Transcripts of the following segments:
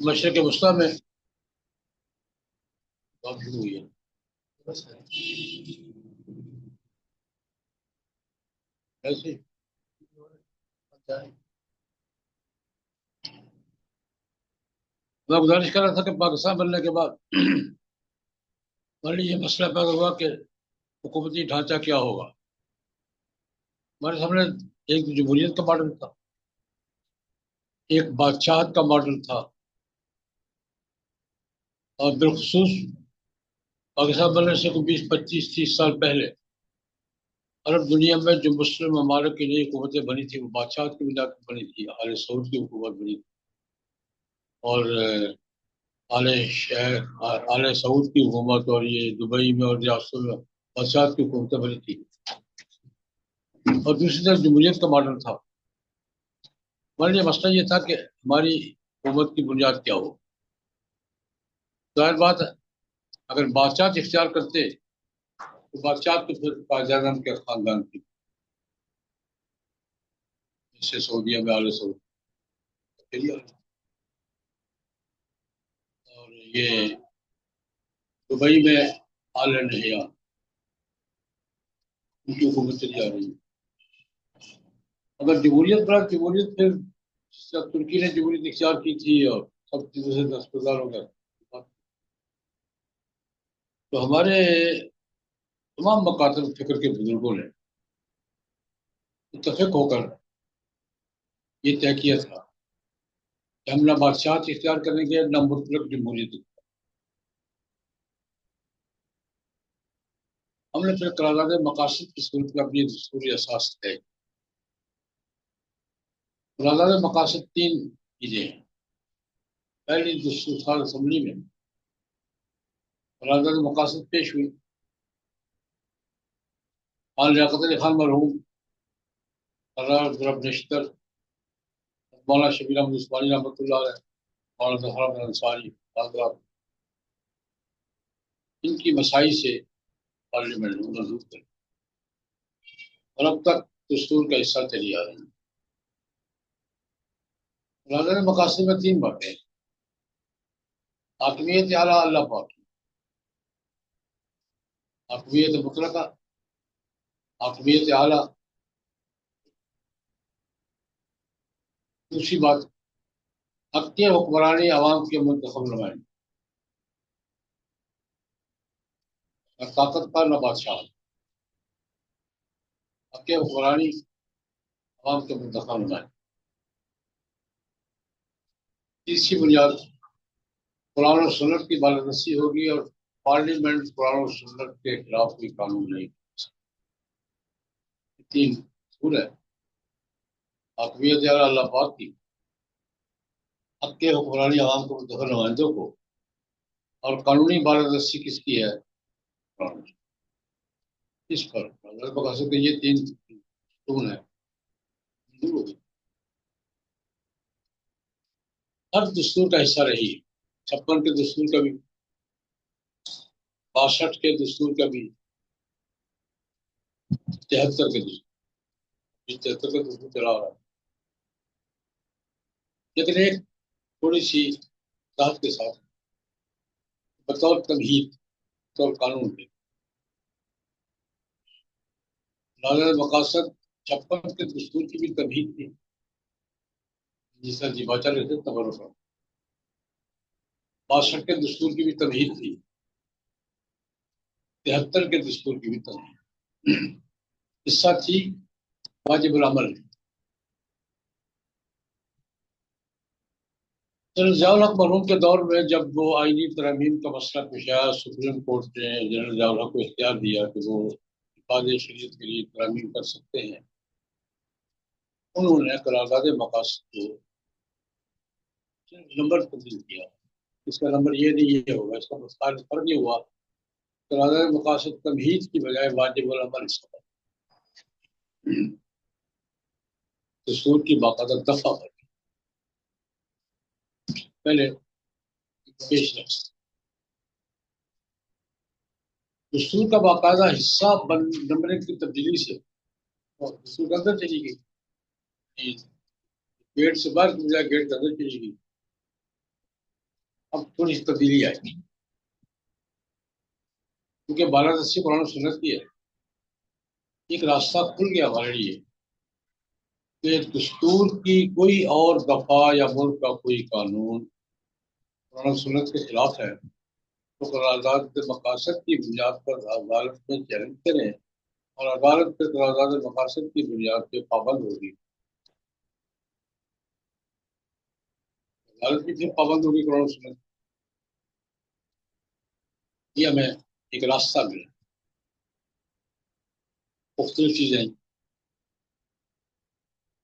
مشرق وسطیٰ میں بات شروع ہوئی ہے. بس ایسے ہی. میں گزارش کر رہا تھا کہ پاکستان بننے کے بعد مان لیجیے مسئلہ پیدا ہوا کہ حکومتی ڈھانچہ کیا ہوگا. ہمارے سامنے ایک جمہوریت کا ماڈل تھا، ایک بادشاہت کا ماڈل تھا، اور بالخصوص پاکستان بننے سے 20 25 30 سال پہلے عرب دنیا میں جو مسلم ممالک کے لیے حکومتیں بنی تھی وہ بادشاہت کی بنیاد پر بنی تھی. آل سعود کی حکومت بنی تھی، اور آل شیخ آل سعود کی حکومت، اور یہ دبئی میں اور ریاستوں میں بادشاہت کی حکومتیں بنی تھی. اور دوسری طرف جمہوریت کا ماڈل تھا. ہمارے لیے مسئلہ یہ تھا کہ ہماری حکومت کی بنیاد کیا ہو. ظاہر بات ہے اگر بادشاہت اختیار کرتے تو بادشاہت تو پھر قائد اعظم کے خاندان کی، جس سے سعودیہ میں آل سعود، اور یہ دبئی میں آل نہیان، ان کی حکومت چلی آ رہی ہے. اگر جمہوریت پر جمہوریت پھر جس طرح ترکی نے جمہوریت اختیار کی تھی اور سب چیزوں سے دستبردار ہو گئے، تو ہمارے تمام مکاتب فکر کے بزرگوں نے متفق ہو کر یہ طے کیا تھا کہ ہم نہ بادشاہت اختیار کریں گے نہ مطلق جمہوریت. ہم نے پھر قرارداد مقاصد کی صورت میں اپنی دستوری اساس طے. قرارداد مقاصد 3 چیزیں ہیں. پہلی دستور ساز اسمبلی میں قرارداد مقاصد پیش ہوئی. آل لیاقت علی خان مرحوم، سردار ضرب نشتر، مولانا شبیر احمد عثمانی رحمۃ اللہ علیہ، مولانا ظفر احمد انصاری حضرات، ان کی مسائی سے پارلیمنٹ میں منظور کر، اور اب تک دستور کا حصہ چلی آ رہی ہے. قرارداد مقاصد میں 3 باتیں ہیں: حاکمیت اعلیٰ اللہ پاک، حاکمیت مطلقہ، حاکمیت اعلیٰ. دوسری بات حق کے حکمرانی عوام کے منتخب نمائندے، نہ طاقت پر نہ بادشاہ، حق کے حکمرانی عوام کے منتخب نمائندے. تیسری بنیاد قرآن و سنت کی بالادستی ہوگی، اور پارلیمنٹ قرآن و سنت کے خلاف کوئی قانون نہیں بنا سکتا. 3 اصول ہے: حاکمیت اعلیٰ اللہ پاک کی، حق کے حکمرانی عوام کو منتخب نمائندوں کو، اور قانونی بالادستی کس کی ہے؟ قرآن. اس پر حضرت مقاصد کے یہ 3 ستون ہیں. منظور ہو گئی. ہر دستور کا حصہ رہی ہے. 56 کے دستور کا بھی، 62 کے دستور کا بھی، 73 کے دستور، 73 کا دستور چلا رہا ہے. لیکن ایک تھوڑی سی وضاحت کے ساتھ بطور تمہید، بطور قانون کے نازل مقاصد 56 کے دستور کی بھی تمہید تھی، جس طرح جی باچا رہتے تبرک. 62 کے دستور کی بھی تمہید تھی، 73 کے دستور کی بھی تمہید. حصہ تھی واجب العمل. جنرل ضیاء الحق مرحوم کے دور میں جب وہ آئینی ترامیم کا مسئلہ پیش آیا، سپریم کورٹ نے جنرل ضیاء الحق کو اختیار دیا کہ وہ حفاظ شریعت کے لیے ترامیم کر سکتے ہیں. انہوں نے قرارداد مقاصد کو نمبر تبدیل کیا. اس کا نمبر یہ نہیں یہ ہوگا، اس کا فرق یہ ہوا قرارداد مقاصد تمہید کی بجائے واجب العمل حصہ دستور کی باقاعدہ دفعہ پر پہلے پیش رفت. دستور کا باقاعدہ حصہ نمبر کی تبدیلی سے اور دستور کے اندر چلی گئی، گیٹ سے باہر کی بجائے گیٹ کے اندر چلی گئی. اب تھوڑی سی تبدیلی آئی کیونکہ بالادستی قرآن و سنت کی ہے. ایک راستہ کھل گیا ہمارے لیے کہ دستور کی کوئی اور دفعہ یا ملک کا کوئی قانون قرآن و سنت کے خلاف ہے تو قرارداد کے مقاصد کی بنیاد پر عدالت میں چیلنج کریں اور عدالت کے قرارداد مقاصد کی بنیاد پہ پابند ہوگی. عدالت بھی پھر پابند ہوگی قرآن و سنت. یہ ہمیں ایک راستہ ملا. مختلف چیزیں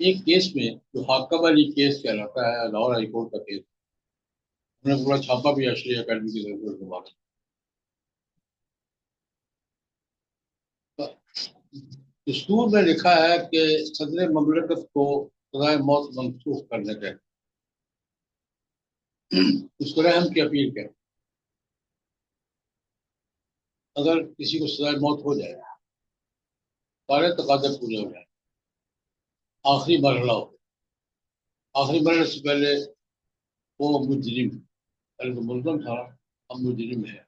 ایک کیس میں جو حاکم علی کیس کہلاتا ہے لاہور ہائی کورٹ کا کیس انہوں نے پورا چھاپا بھی اشری اکیڈمی کی ضرورت کے بعد. دستور میں لکھا ہے کہ صدر مملکت کو سزائے موت منسوخ کرنے کا اس کو رحم کی اپیل کریں. اگر کسی کو سزائے موت ہو جائے سارے تقاضے پورے ہو جائیں آخری مرحلہ ہو آخری مرحلے سے پہلے وہ مجرم پہلے تو ملزم تھا اب مجرم ہے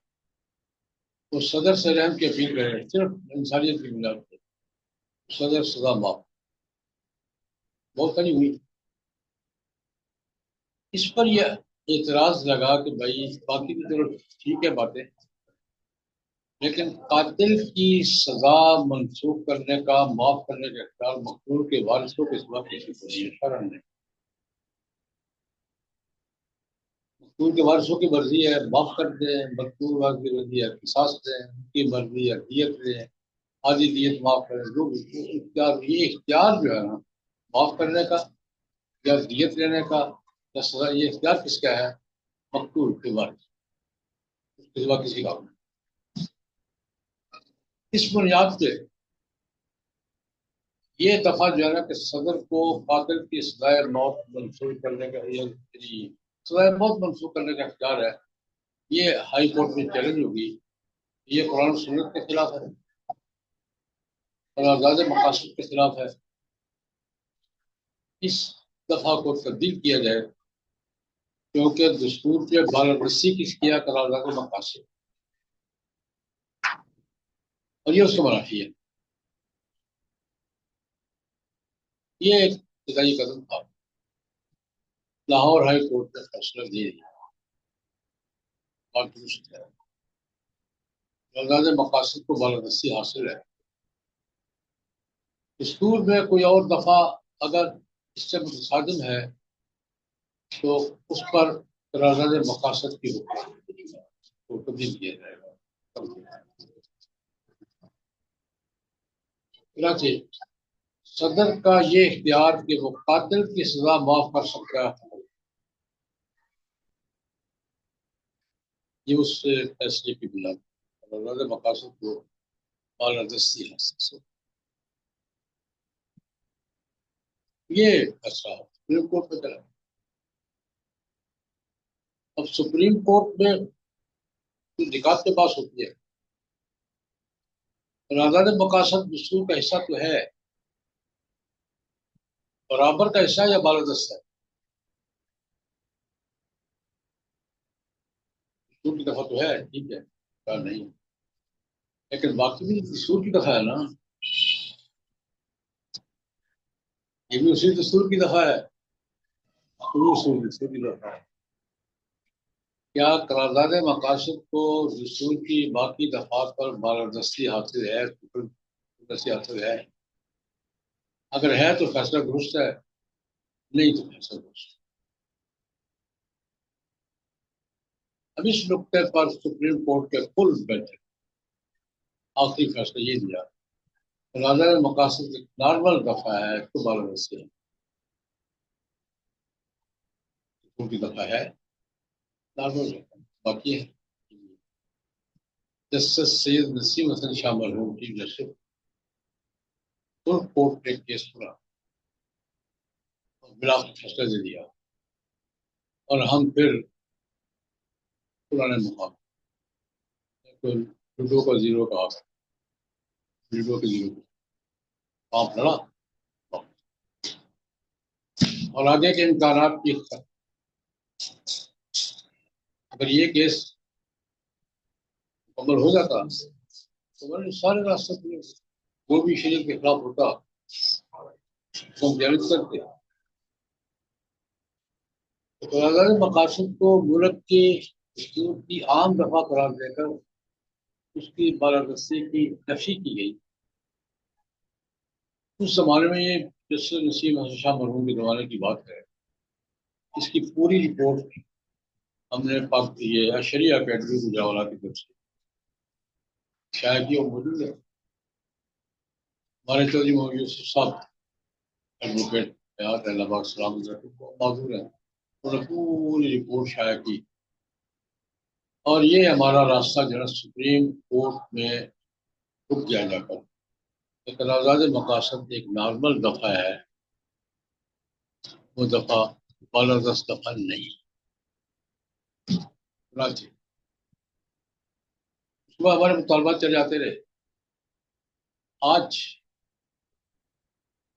وہ صدر سے رحم کی اپیل کرے صرف انسانیت کی بنیاد پر صدر سزا معاف بہت ساری ہوئی. اس پر یہ اعتراض لگا کہ بھائی باقی کی طرف ٹھیک ہے باتیں لیکن قاتل کی سزا منسوخ کرنے کا معاف کرنے کا اختیار مقتول کے وارثوں کے سوا کسی کو نہیں ہے شرعاً نہیں. مقتول کے وارثوں کی مرضی ہے معاف کر دیں مقتول وارث کی مرضی ہے قصاص دیں ان کی مرضی ہے دیت دیں آدھی دیت معاف کریں جو بھی اختیار یہ اختیار جو ہے نا معاف کرنے کا یا دیت لینے کا یا سزا یہ اختیار کس کا ہے مقتول کے وارث اس کے سوا کسی کا نہیں. اس بنیاد پہ یہ دفعہ جو ہے نا کہ صدر کو قاتل کی سزائے موت منسوخ کرنے کا سزائے موت منسوخ کرنے کا اختیار ہے. یہ ہائی کورٹ میں چیلنج ہوگی یہ قرآن و سنت کے خلاف ہے قرارداد مقاصد کے خلاف ہے. اس دفعہ کو تبدیل کیا جائے کیونکہ دستور کے بالادستی کس کیا قرارداد مقاصد اور یہ اس کو منافی ہے. یہ ایک ابتدائی قدم تھا. لاہور ہائی کورٹ نے فیصلہ دے دیا اور درست ہے قرارداد مقاصد کو بالادستی حاصل ہے. دستور میں کوئی اور دفعہ اگر اس سے متصادم ہے تو اس پر قرارداد مقاصد کی حکم کو تبدیل کیا جائے گا. صدر کا یہ اختیار کہ وہ قاتل کی سزا معاف کر سکتا ہے یہ اس فیصلے کی بنیاد قرارداد مقاصد کو بالادستی حاصل. یہ فیصلہ سپریم کورٹ میں چلا. اب سپریم کورٹ میں نکات کے پاس ہوتی ہے قرارداد مقاصد دستور کا حصہ تو ہے برابر کا حصہ یا بالادست ہے. دستور کی دفعہ تو ہے ٹھیک ہے نہیں لیکن باقی بھی دستور کی دفعہ ہے نا یہ بھی اسی دستور کی دفعہ ہے دستور کی دفعہ ہے. کیا قرارداد مقاصد کو دستور کی باقی دفعات پر بالادستی حاصل ہے حاصل ہے اگر ہے تو فیصلہ درست ہے نہیں تو فیصلہ درست ہے. اب اس نقطے پر سپریم کورٹ کے فل بینچ آخری فیصلہ یہ دیا قرارداد مقاصد ایک نارمل دفعہ ہے تو بالادستی کی دفعہ ہے نارمل باقی ہے. جسٹس سید نسیم حسن شامل ہوں چیف جسٹس کورٹ نے کیس سنا بلا فیصلہ دے دیا اور ہم پھر پرانے مقام لوڈو کا زیرو کا لوڈو کے زیرو آپ لڑا اور آگے کے امکانات کی اگر یہ کیس مکمل ہو جاتا تو میں نے سارے راستے کھلے ہوتے۔ وہ بھی شریف کے خلاف ہوتا تو ہم جانب کرتے۔ تو اگر مقاصد کو ملک کے دستور کی عام دفعہ قرار دے کر اس کی بالادستی کی نفی کی گئی، اس زمانے میں یہ جسٹس نسیم حسن شاہ مرحوم کے زمانے کی بات ہے، اس کی پوری رپورٹ ہم نے یہ شریعہ اکیڈمی گجرانوالہ کی طرف سے شائع کی اور موجود ہے۔ ہمارے چودھری محمد یوسف صاحب ایڈوکیٹ اللہ پاک سلام معذور ہیں، انہوں نے پوری رپورٹ شائع کی، اور یہ ہمارا راستہ جو ہے سپریم کورٹ میں رک گیا جا کر۔ قرارداد مقاصد ایک نارمل دفعہ ہے، وہ دفعہ بالادست دفعہ نہیں۔ چنانچہ صبح ہمارے مطالبات چلے آتے رہے۔ آج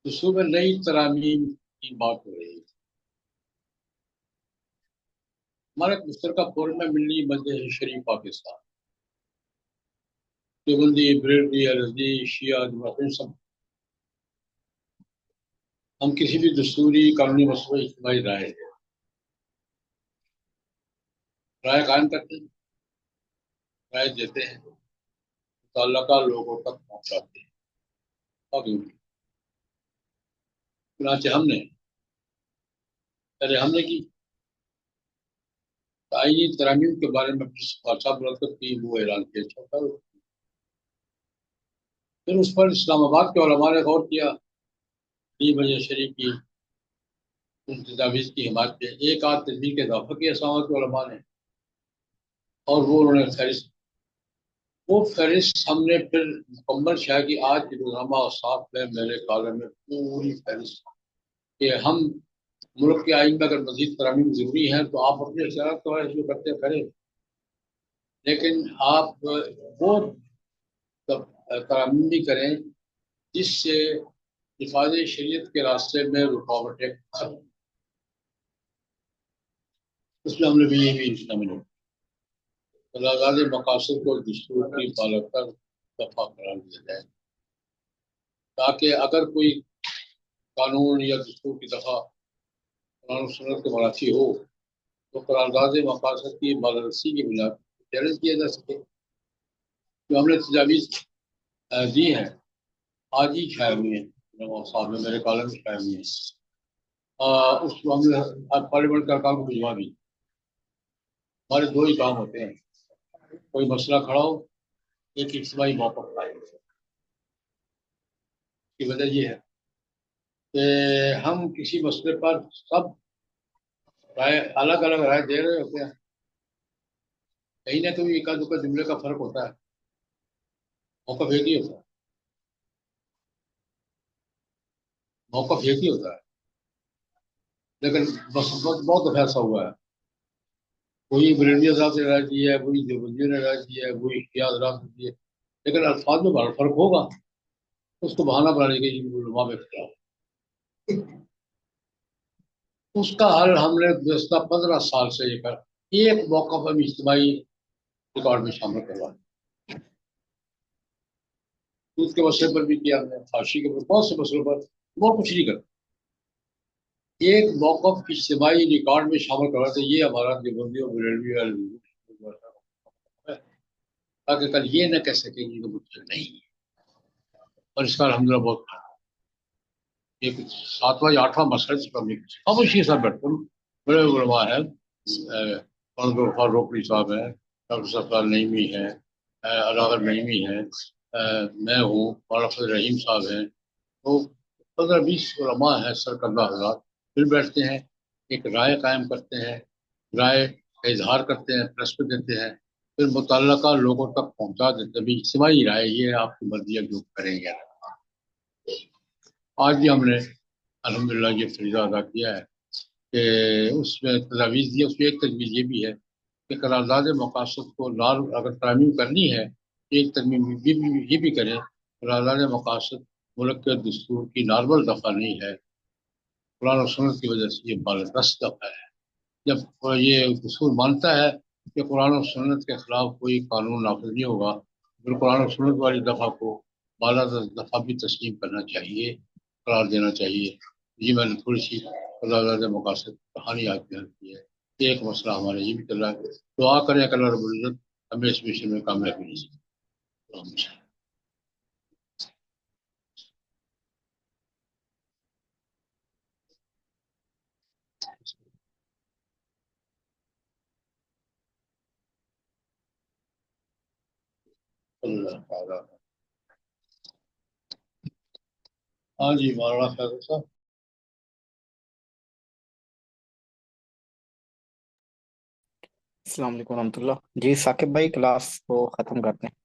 دستور میں نئی ترامیم کی بات ہو رہی ہے۔ ہمارا ایک مشترکہ فورم ہے ملی مجلس شریف پاکستان، دیوبندی، بریلوی، الازہری، شیعہ، جماعتیں سب ہم کسی بھی دستوری قانونی مسئلے اجتماعی رائے قائم کرتے ہیں، رائے دیتے ہیں، متعلقہ لوگوں تک پہنچاتے ہیں۔ چنانچہ ہم نے کی آئینی ترامیم کے بارے میں صاحب مرتب کی وہ اعلان کیا چھوٹا، پھر اس پر اسلام آباد کے علماء نے غور کیا، مجلس شریف کی ان تجاویز کی حمایت پہ ایک آدھ تدبیر کا اضافہ کیا اسلام آباد کے علماء نے، اور وہ انہوں نے فہرست ہم نے پھر مکمل شائع کی۔ آج کے روزنامہ اور ساتھ میں میرے کالم میں پوری فہرست کہ ہم ملک کے آئین میں اگر مزید ترامیم ضروری ہیں تو آپ اپنے اختیارات کو جو کرتے کریں، لیکن آپ وہ ترامیم بھی کریں جس سے نفاذ شریعت کے راستے میں رکاوٹیں ختم۔ اس میں ہم نے بھی یہ شامل ہو قرارداد مقاصد کو دستور کی بالاتر دفعہ قرار دیا جائے، تاکہ اگر کوئی قانون یا دستور کی دفعہ قرآن و سنت کے منافی ہو تو قرارداد مقاصد کی بالادستی کی بنیاد پر چیلنج کیا جا سکے۔ جو ہم نے تجاویز دی ہیں آج ہی شائع ہوئی ہیں، صاحب نے میرے کالم میں شائع ہوئی ہیں، اس کو ہم نے پارلیمنٹ کا کام کو بھجوا دی۔ ہمارے دو ہی کام ہوتے ہیں، کوئی مسئلہ کھڑا ہو، ایک اجتماعی موقف آئے۔ کی وجہ یہ ہے کہ ہم کسی مسئلے پر سب رائے الگ الگ رائے دے رہے ہوتے ہیں، کہیں نہ کہیں ایک آدھ کا جملے کا فرق ہوتا ہے، موقف ایک ہی ہوتا ہے، موقف ایک ہی ہوتا ہے، لیکن بس بہت دفعہ ایسا ہوا ہے، وہی بریلوی حضرات نے رائے دی ہے، وہی دیوبندیوں نے رائے دی ہے، وہی شیعہ حضرات نے دی ہے، لیکن الفاظ میں بڑا فرق ہوگا، اس کو بہانہ بنانے کے علماء میں اختلاف۔ اس کا حل ہم نے گزشتہ 15 سال سے یہ کر ایک موقف ہم اجتماعی ریکارڈ میں شامل کروا اس کے مسئلے پر بھی کیا، ہم نے فحاشی کے بہت سے مسئلوں پر وہ کچھ نہیں کرتا، ایک موقف اجتماعی ریکارڈ میں شامل کرواتے، یہ ہمارا دیوبندی اور بریلوی تاکہ کل یہ نہ کہہ سکیں کہ مجھ سے نہیں ہے، اور اس کا الحمدللہ بہت ایک 7واں یا 8واں مسئلہ جس پر اب اسی ساتھ بیٹھتے بڑے علماء ہیں، روکڑی صاحب ہیں، ڈاکٹر سفار نعیمی ہیں، علاغر نعیمی ہیں، میں ہوں، مولانا فضل رحیم صاحب ہیں، تو 15-20 علماء ہیں سرکردہ حضرات، مل بیٹھتے ہیں، ایک رائے قائم کرتے ہیں، رائے کا اظہار کرتے ہیں، پریس پہ دیتے ہیں، پھر متعلقہ لوگوں تک پہنچا دیتے ہیں، اجتماعی رائے یہ آپ کی مرضی ہے جو کریں گے۔ آج بھی ہم نے الحمدللہ یہ فریضہ ادا کیا ہے کہ اس میں تجاویز دی، اس میں ایک تجویز یہ بھی ہے کہ قرارداد مقاصد کو اگر ترمیم کرنی ہے، ایک ترمیم یہ بھی کریں، قرارداد مقاصد ملک کے دستور کی نارمل دفعہ نہیں ہے، قرآن و سنت کی وجہ سے یہ بالادست دفعہ ہے۔ جب یہ دستور مانتا ہے کہ قرآن و سنت کے خلاف کوئی قانون نافذ نہیں ہوگا، پھر قرآن و سنت والی دفعہ کو بالا دفعہ بھی تسلیم کرنا چاہیے، قرار دینا چاہیے۔ یہ میں نے تھوڑی سی اللہ مقاصد کہانی آج بیان کی ہے۔ ایک مسئلہ ہمارے یہ بھی چل رہا ہے، دعا کریں کہ اللہ رب العزت ہمیں اس مشن میں کامیابی نہیں سکے۔ اللہ تعالیٰ۔ ہاں جی مولانا فیضل صاحب۔ السلام علیکم ورحمۃ اللہ۔ جی ثاقب بھائی کلاس کو ختم کرتے ہیں۔